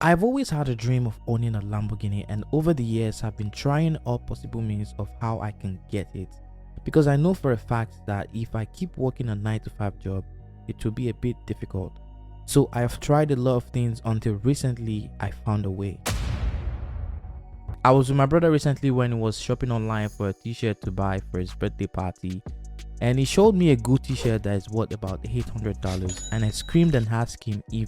I've always had a dream of owning a Lamborghini, and over the years I've been trying all possible means of how I can get it, because I know for a fact that if I keep working a 9 to 5 job, it will be a bit difficult. So I have tried a lot of things until recently I found a way. I was with my brother recently when he was shopping online for a t-shirt to buy for his birthday party, and he showed me a good t-shirt that is worth about $800, and I screamed and asked him if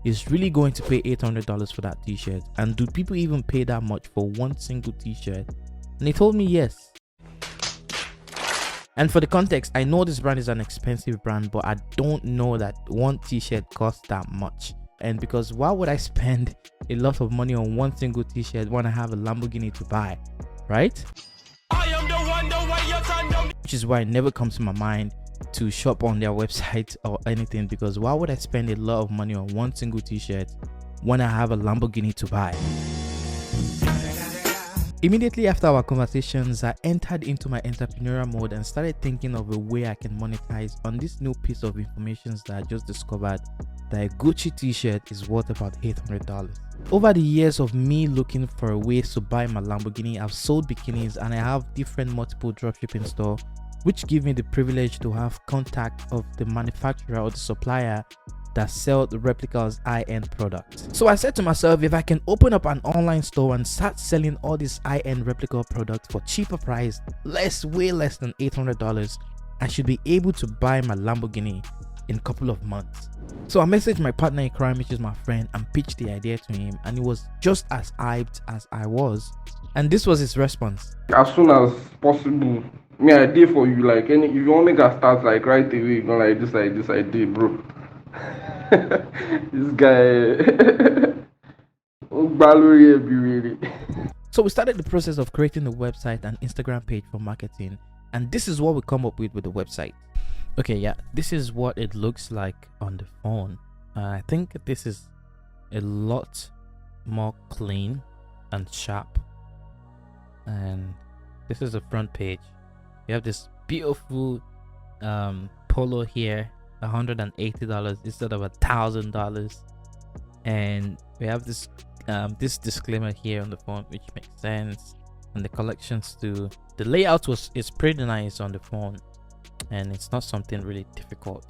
he's really going to pay $800 for that t-shirt, and do people even pay that much for one single t-shirt? And he told me yes. And for the context, I know this brand is an expensive brand, but I don't know that one t-shirt costs that much. And because why would I spend a lot of money on one single t-shirt when I have a Lamborghini to buy, right? I am the one, the way your son don't... Which is why it never comes to my mind to shop on their website or anything, because why would I spend a lot of money on one single t-shirt when I have a Lamborghini to buy? Immediately after our conversations, I entered into my entrepreneurial mode and started thinking of a way I can monetize on this new piece of information that I just discovered, that a Gucci t-shirt is worth about $800. Over the years of me looking for ways to buy my Lamborghini, I've sold bikinis and I have different multiple dropshipping stores, which give me the privilege to have contact of the manufacturer or the supplier that sell the replicas high-end products. So I said to myself, if I can open up an online store and start selling all these high-end replica products for cheaper price, way less than $800, I should be able to buy my Lamborghini in a couple of months. So I messaged my partner in crime, which is my friend, and pitched the idea to him, and he was just as hyped as I was. And this was his response: as soon as possible. Me, I did for you. Like, if you want to make a start like right away, you go like this, I did, bro. This guy. So we started the process of creating a website and Instagram page for marketing, and this is what we come up with the website. Okay, yeah, this is what it looks like on the phone. I think this is a lot more clean and sharp, and this is the front page. You have this beautiful polo here, $180 instead of $1,000, and we have this this disclaimer here on the phone, which makes sense, and the collections too. The layout is pretty nice on the phone, and it's not something really difficult.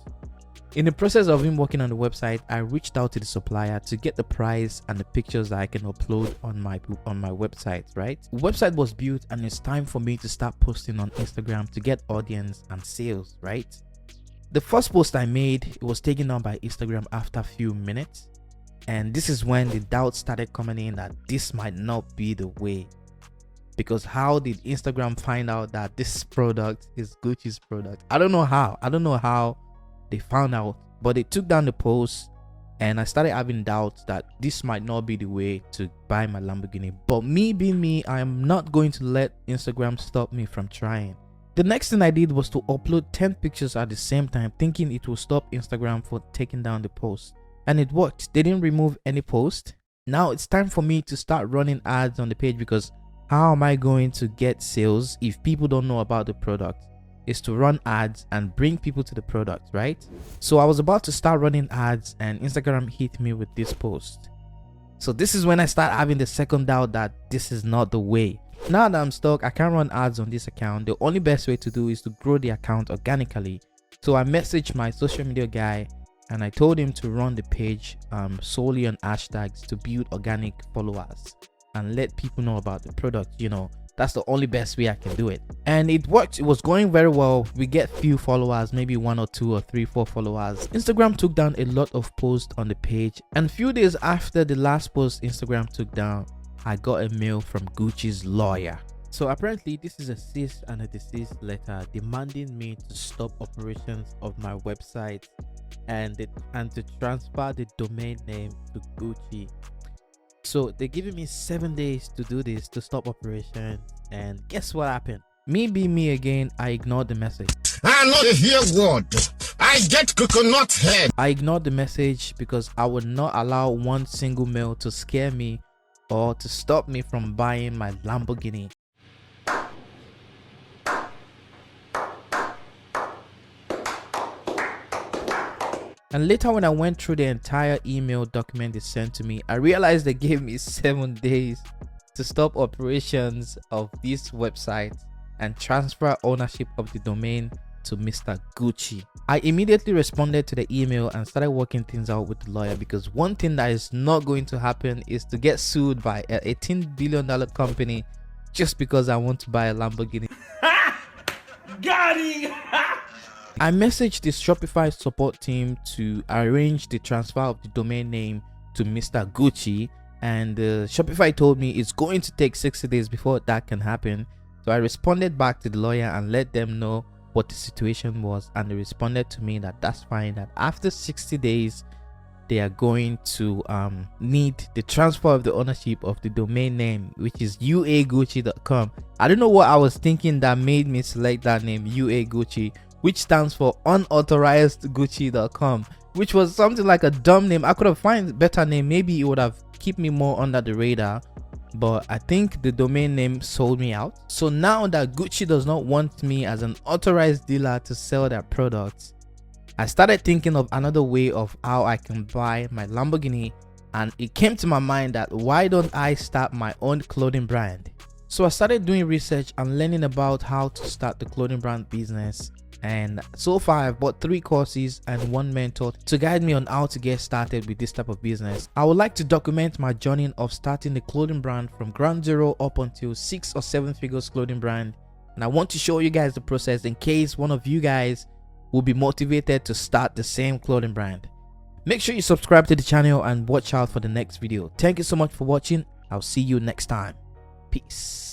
In the process of him working on the website, I reached out to the supplier to get the price and the pictures that I can upload on my website, right? The website was built, and it's time for me to start posting on Instagram to get audience and sales, right? The first post I made, it was taken down by Instagram after a few minutes, and this is when the doubt started coming in that this might not be the way. Because how did Instagram find out that this product is Gucci's product? I don't know how they found out, but they took down the post, and I started having doubts that this might not be the way to buy my Lamborghini. But me being me, I am not going to let Instagram stop me from trying. The next thing I did was to upload 10 pictures at the same time, thinking it will stop Instagram for taking down the post. And it worked. They didn't remove any post. Now it's time for me to start running ads on the page, because how am I going to get sales if people don't know about the product? Is to run ads and bring people to the product, right? So I was about to start running ads, and Instagram hit me with this post. So this is when I start having the second doubt that this is not the way. Now that I'm stuck, I can't run ads on this account. The only best way to do is to grow the account organically. So I messaged my social media guy, and I told him to run the page solely on hashtags to build organic followers and let people know about the product. You know, that's the only best way I can do it. And it worked. It was going very well. We get few followers, maybe 1 or 2 or 3, 4 followers. Instagram took down a lot of posts on the page, and few days after the last post Instagram took down, I got a mail from Gucci's lawyer. So apparently this is a cease and a desist letter demanding me to stop operations of my website and to transfer the domain name to Gucci. So they're giving me 7 days to do this, to stop operation, and guess what happened? Me being me again, I ignored the message. I know you hear word. I get coconut head. I ignored the message because I would not allow one single mail to scare me or to stop me from buying my Lamborghini. And later when I went through the entire email document they sent to me, I realized they gave me 7 days to stop operations of this website and transfer ownership of the domain to Mr. Gucci. I immediately responded to the email and started working things out with the lawyer, because one thing that is not going to happen is to get sued by an $18 billion company just because I want to buy a Lamborghini. Got it! I messaged the Shopify support team to arrange the transfer of the domain name to Mr. Gucci, and Shopify told me it's going to take 60 days before that can happen. So I responded back to the lawyer and let them know what the situation was, and they responded to me that that's fine, that after 60 days they are going to need the transfer of the ownership of the domain name, which is uagucci.com. I don't know what I was thinking that made me select that name, uagucci, which stands for unauthorized gucci.com, which was something like a dumb name. I could have found a better name, maybe it would have kept me more under the radar, but I think the domain name sold me out. So now that Gucci does not want me as an authorized dealer to sell their products, I started thinking of another way of how I can buy my Lamborghini, and it came to my mind that why don't I start my own clothing brand? So I started doing research and learning about how to start the clothing brand business, and so far I've bought 3 courses and 1 mentor to guide me on how to get started with this type of business. I would like to document my journey of starting the clothing brand from ground zero up until 6 or 7 figures clothing brand, and I want to show you guys the process in case one of you guys will be motivated to start the same clothing brand. Make sure you subscribe to the channel and watch out for the next video. Thank you so much for watching. I'll see you next time. Peace.